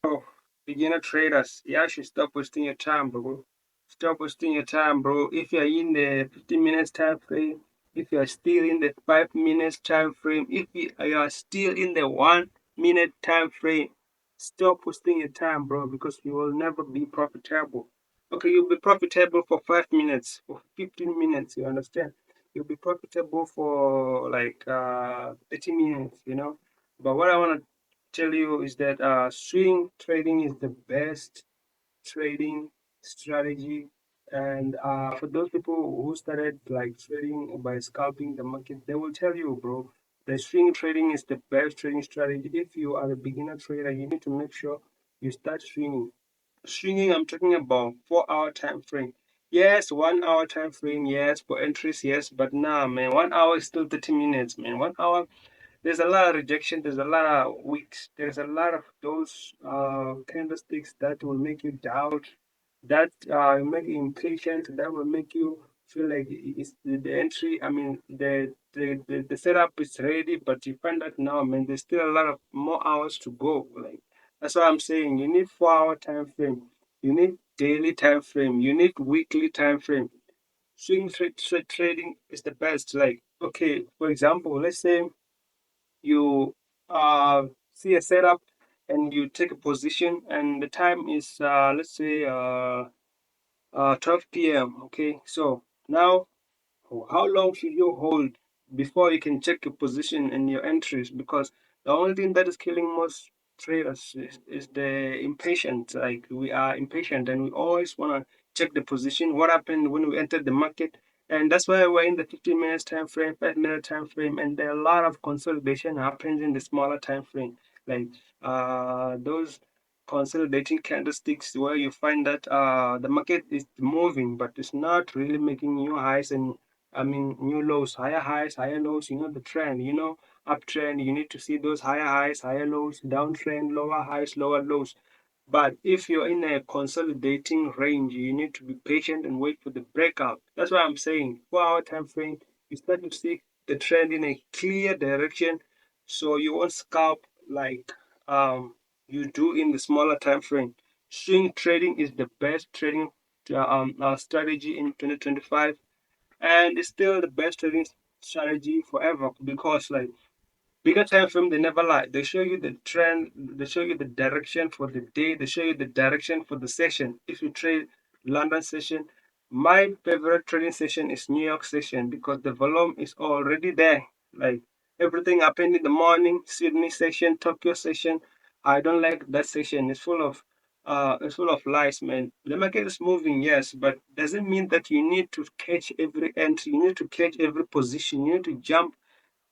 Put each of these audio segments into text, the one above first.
Oh, beginner traders, you should stop wasting your time, bro. Stop wasting your time, bro. If you're in the 15 minutes time frame, if you're still in the 5 minutes time frame, if you are still in the 1 minute time frame, stop wasting your time, bro, because you will never be profitable. Okay, you'll be profitable for 5 minutes, for 15 minutes, you understand? You'll be profitable for like 30 minutes, But what I want to tell you is that swing trading is the best trading strategy. And for those people who started like trading by scalping the market, they will tell you, bro, the swing trading is the best trading strategy. If you are a beginner trader, you need to make sure you start swinging. Swinging, I'm talking about 4 hour time frame. Yes, 1 hour time frame, yes, for entries, yes, but nah, man, 1 hour is still 30 minutes, man. 1 hour, there's a lot of rejection, there's a lot of weeks, there's a lot of those candlesticks that will make you doubt, that make you impatient, that will make you feel like it's the entry, I mean the setup is ready, but you find that now, man, there's still a lot of more hours to go. Like, that's what I'm saying. You need 4 hour time frame, you need daily time frame, you need weekly time frame. Trading is the best. Like, okay, for example, let's say you see a setup and you take a position and the time is let's say 12 p.m. Okay, so now how long should you hold before you can check your position and your entries? Because the only thing that is killing most traders is the impatient. Like, we are impatient and we always want to check the position, what happened when we entered the market. And that's why we're in the 15 minutes time frame, 5 minute time frame, and there are a lot of consolidation happens in the smaller time frame. Like those consolidating candlesticks where you find that the market is moving but it's not really making new highs and new lows, higher highs, higher lows. You know the trend, uptrend, you need to see those higher highs, higher lows, downtrend, lower highs, lower lows. But if you're in a consolidating range, you need to be patient and wait for the breakout. That's what I'm saying. 4 hour time frame, you start to see the trend in a clear direction, so you won't scalp like you do in the smaller time frame. Swing trading is the best trading strategy in 2025, and it's still the best trading strategy forever, because like bigger time frame, they never lie. They show you the trend, they show you the direction for the day, they show you the direction for the session. If you trade London session, my favorite trading session is New York session, because the volume is already there. Like, everything happened in the morning. Sydney session, Tokyo session, I don't like that session. It's full of lies, man. The market is moving, yes, but doesn't mean that you need to catch every entry, you need to catch every position, you need to jump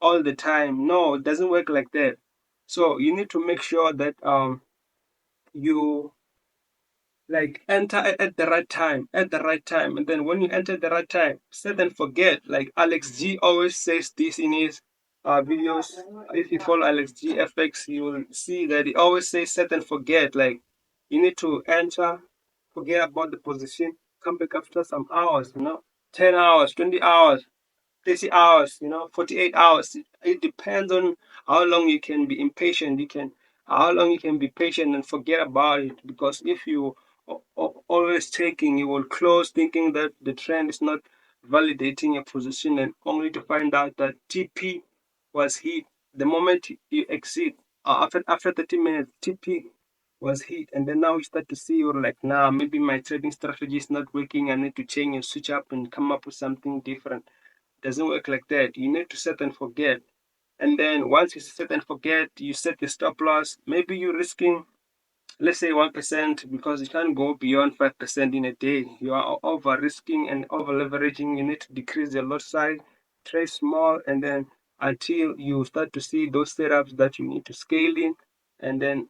all the time. No, it doesn't work like that. So you need to make sure that you like enter at the right time, and then when you enter the right time, set and forget. Like Alex G always says this in his videos. If you follow Alex G FX, you will see that he always says set and forget. Like, you need to enter, forget about the position, come back after some hours, 10 hours, 20 hours, 30 hours, 48 hours. It depends on how long you can be impatient. How long you can be patient and forget about it. Because if you always taking, you will close thinking that the trend is not validating your position, and only to find out that TP was hit the moment you exit. After 30 minutes, TP was hit, and then now you start to see you're like, nah, maybe my trading strategy is not working. I need to change and switch up and come up with something different. Doesn't work like that. You need to set and forget. And then once you set and forget, you set your stop loss. Maybe you're risking, let's say 1%, because you can't go beyond 5% in a day. You are over risking and over leveraging. You need to decrease your lot size, trade small, and then until you start to see those setups that you need to scale in, and then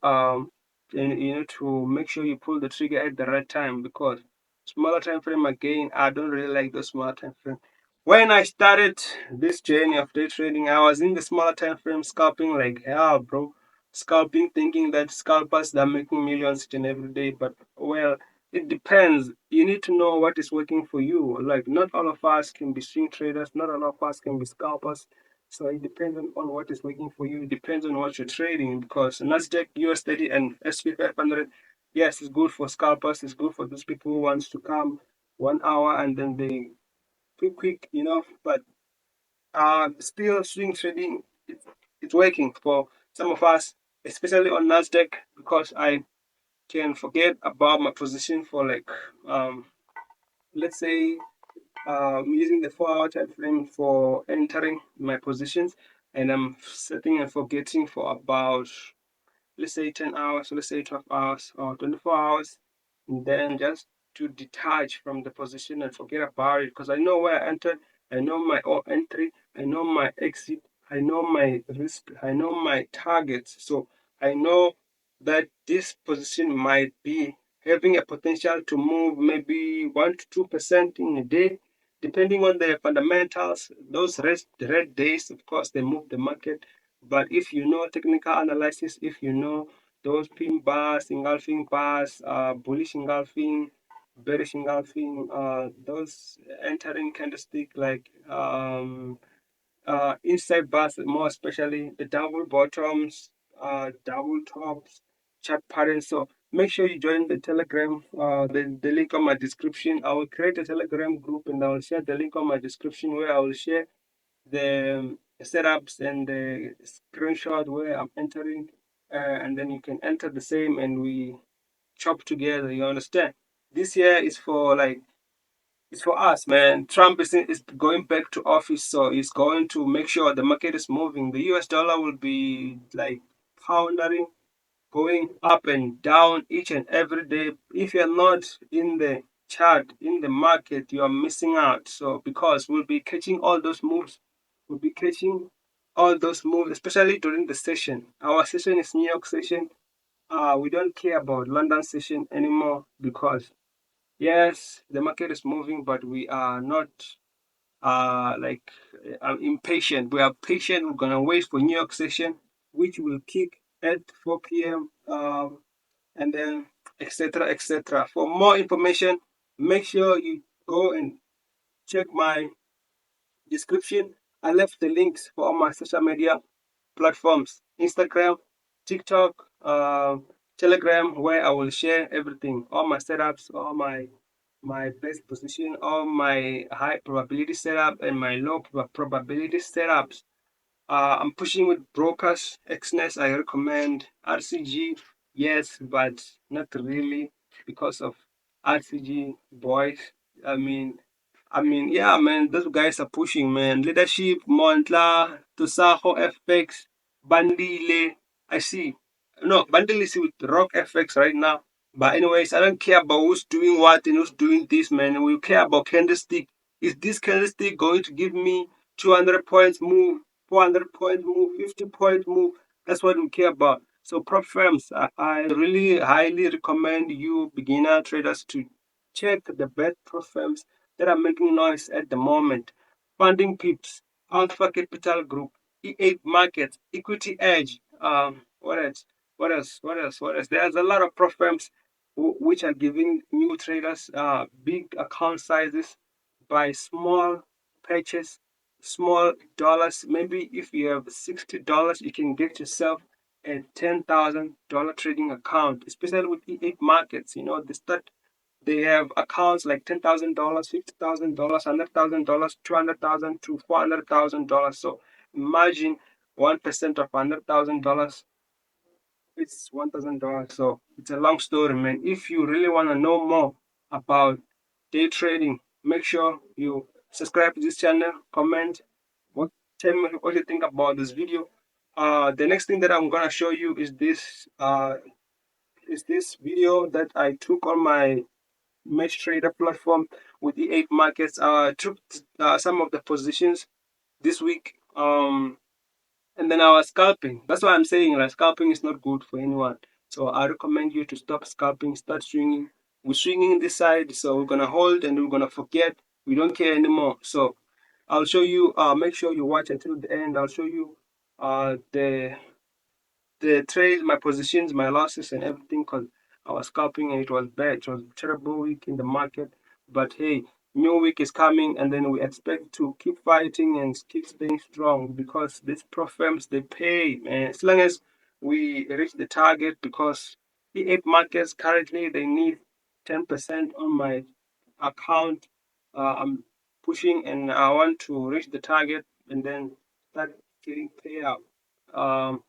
you need to make sure you pull the trigger at the right time, because smaller time frame, again, I don't really like those smaller time frame. When I started this journey of day trading, I was in the smaller time frame scalping like hell, bro. Scalping, thinking that scalpers are making millions each and every day. But, well, it depends. You need to know what is working for you. Like, not all of us can be swing traders, not all of us can be scalpers. So it depends on what is working for you. It depends on what you're trading, because Nasdaq, US 30, and SP 500, yes, it's good for scalpers. It's good for those people who wants to come 1 hour and then they quick, But still, swing trading, it's working for some of us, especially on Nasdaq, because I can forget about my position for like let's say using the 4 hour time frame for entering my positions, and I'm setting and forgetting for about, let's say, 10 hours, let's say 12 hours or 24 hours, and then just to detach from the position and forget about it, because I know where I entered, I know my entry, I know my exit, I know my risk, I know my targets. So I know that this position might be having a potential to move maybe 1 to 2% in a day, depending on the fundamentals. Those red days, of course, they move the market. But if you know technical analysis, if you know those pin bars, engulfing bars, bullish engulfing, bearish engulfing, those entering candlestick like inside bars, more especially the double bottoms, double tops, chart patterns. So make sure you join the Telegram. The link on my description. I will create a Telegram group and I will share the link on my description, where I will share the setups and the screenshot where I'm entering, and then you can enter the same and we chop together. You understand? This year is for like, it's for us, man. Trump is going back to office, so he's going to make sure the market is moving. The US dollar will be like pounding, going up and down each and every day. If you're not in the chart, in the market, you are missing out. So because we'll be catching all those moves, we'll be catching all those moves, especially during the session. Our session is New York session. We don't care about London session anymore, because yes, the market is moving, but we are not like impatient. We are patient. We're gonna wait for New York session, which will kick at 4 p.m. And then etc. etc. For more information, make sure you go and check my description. I left the links for all my social media platforms: Instagram, TikTok, Telegram, where I will share everything, all my setups, all my best position, all my high probability setup and my low probability setups. I'm pushing with brokers. XNES, I recommend. RCG, yes, but not really, because of RCG boys. I mean, yeah, man, those guys are pushing, man. Leadership, Montla, Tusaho FX, Bandile. I see. No, Bandile is with Rock FX right now. But anyways, I don't care about who's doing what and who's doing this, man. We care about candlestick. Is this candlestick going to give me 200 points move, 400 points move, 50 points move? That's what we care about. So prop firms, I really highly recommend you beginner traders to check the best prop firms that are making noise at the moment. Funding Pips, Alpha Capital Group, E8 Markets, Equity Edge. What else? What else? What else? What else? There's a lot of prop firms which are giving new traders big account sizes by small purchase, small dollars. Maybe if you have $60, you can get yourself a $10,000 trading account, especially with E8 Markets. They have accounts like $10,000, $50,000, $100,000, $200,000 to $400,000. So imagine 1% of $100,000, it's $1,000. So it's a long story, man. If you really want to know more about day trading, make sure you subscribe to this channel, comment, what tell me what you think about this video. The next thing that I'm gonna show you is this video that I took on my Mesh Trader platform with the 8 markets. Took some of the positions this week. And then I was scalping. That's why I'm saying like scalping is not good for anyone. So I recommend you to stop scalping, start swinging. We're swinging this side, so we're gonna hold and we're gonna forget. We don't care anymore. So I'll show you. Make sure you watch until the end. I'll show you the trade, my positions, my losses, and everything. Cause I was scalping and it was bad. It was a terrible week in the market. But hey, new week is coming, and then we expect to keep fighting and keep staying strong because these pro firms they pay, man. As long as we reach the target, because E8 markets currently they need 10% on my account. I'm pushing and I want to reach the target and then start getting payout. Um,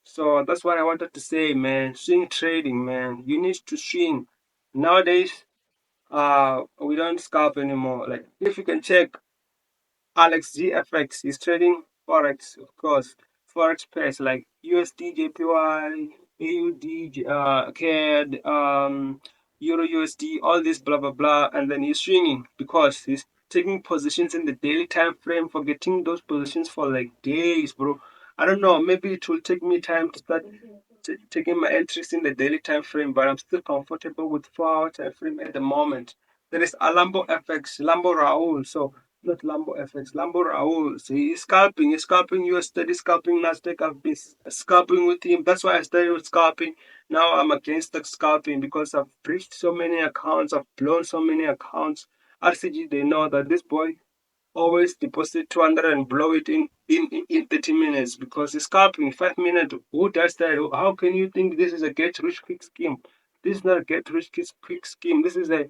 so that's what I wanted to say, man. Swing trading, man. You need to swing. Nowadays, we don't scalp anymore. Like if you can check Alex GFX is trading forex, of course. Forex pairs like USD, JPY, AUD, CAD, Euro USD, all this blah blah blah, and then he's swinging because he's taking positions in the daily time frame, forgetting those positions for like days, bro. I don't know. Maybe it will take me time to start taking my entries in the daily time frame, but I'm still comfortable with 4 hour time frame at the moment. There is a Lambo FX, Lambo Raul. So not Lambo FX, Lambo Raul. So he's scalping US steady scalping Nasdaq. I've been scalping with him. That's why I started with scalping. Now I'm against the scalping because I've breached so many accounts, I've blown so many accounts. RCG, they know that this boy always deposit 200 and blow it in 30 minutes because it's scalping 5 minutes. Who does that? How can you think this is a get rich quick scheme? This is not a get rich quick scheme. This is a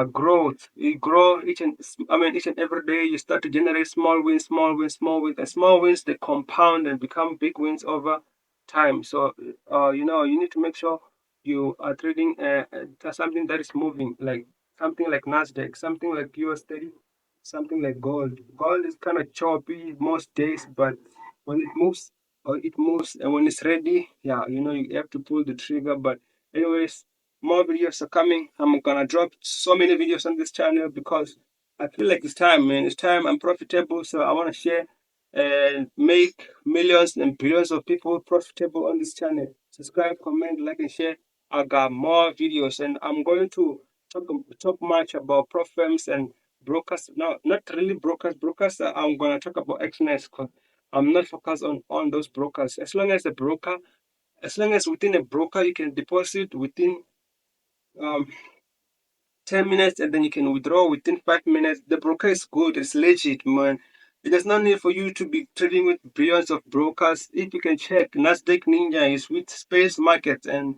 growth. You grow each and every day. You start to generate small wins, small wins, small wins, and small wins they compound and become big wins over time. So, you need to make sure you are trading something that is moving, like something like Nasdaq, something like US 30, something like gold. Gold is kind of choppy most days, but when it moves, or it moves, and when it's ready, yeah, you have to pull the trigger. But anyways, more videos are coming. I'm gonna drop so many videos on this channel because I feel like it's time, man. It's time. I'm profitable, so I want to share and make millions and billions of people profitable on this channel. Subscribe, comment, like, and share. I got more videos, and I'm going to talk much about prop firms and brokers. No, not really brokers. Brokers, I'm gonna talk about XNS because I'm not focused on those brokers. As long as within a broker you can deposit within um 10 minutes and then you can withdraw within 5 minutes. The broker is good, it's legit, man. There's no need for you to be trading with billions of brokers. If you can check, Nasdaq Ninja is with space market and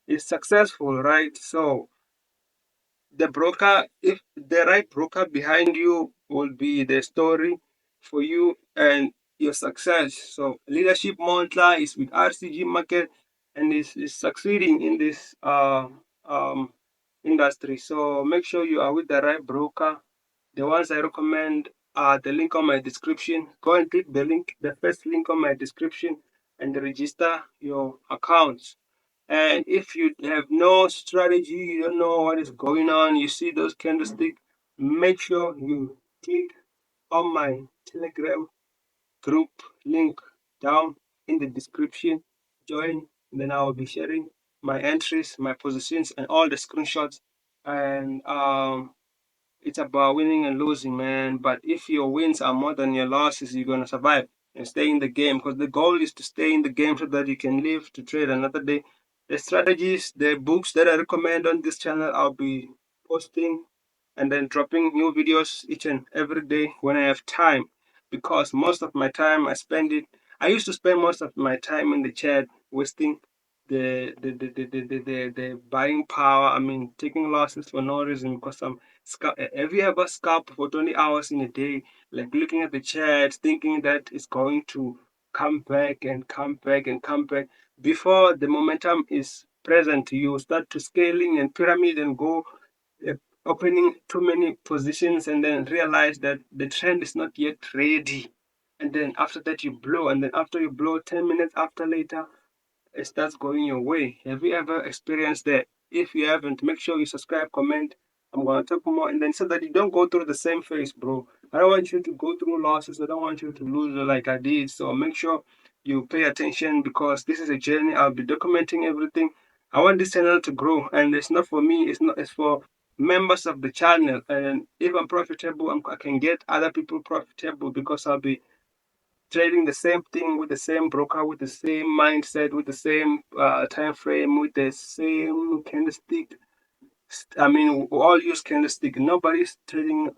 is successful, right? So the broker, if the right broker behind you will be the story for you and your success. So leadership mantra is with RCG market and is succeeding in this industry. So make sure you are with the right broker. The ones I recommend are the link on my description. Go and click the link, the first link on my description, and register your accounts. And if you have no strategy, you don't know what is going on, you see those candlesticks, make sure you click on my Telegram group link down in the description. Join, then I will be sharing my entries, my positions, and all the screenshots. And it's about winning and losing, man. But if your wins are more than your losses, you're gonna survive and stay in the game. Because the goal is to stay in the game so that you can live to trade another day. The strategies, the books that I recommend on this channel, I'll be posting and then dropping new videos each and every day when I have time. Because most of my time I spend it. I used to spend most of my time in the chat, wasting the buying power. I mean, taking losses for no reason because I'm have you ever scalped for 20 hours in a day, like looking at the chart, thinking that it's going to come back and come back and come back? Before the momentum is present, you start to scaling and pyramid and go uh, opening too many positions and then realize that the trend is not yet ready. And then after that, you blow. And then after you blow, 10 minutes after later, it starts going your way. Have you ever experienced that? If you haven't, make sure you subscribe, comment. I'm gonna talk more, and then so that you don't go through the same phase, bro. I don't want you to go through losses. I don't want you to lose like I did. So make sure you pay attention because this is a journey. I'll be documenting everything. I want this channel to grow, and it's not for me. It's not. It's for members of the channel. And if I'm profitable, I can get other people profitable because I'll be trading the same thing with the same broker, with the same mindset, with the same time frame, with the same candlestick. I mean, we all use candlestick. Nobody's trading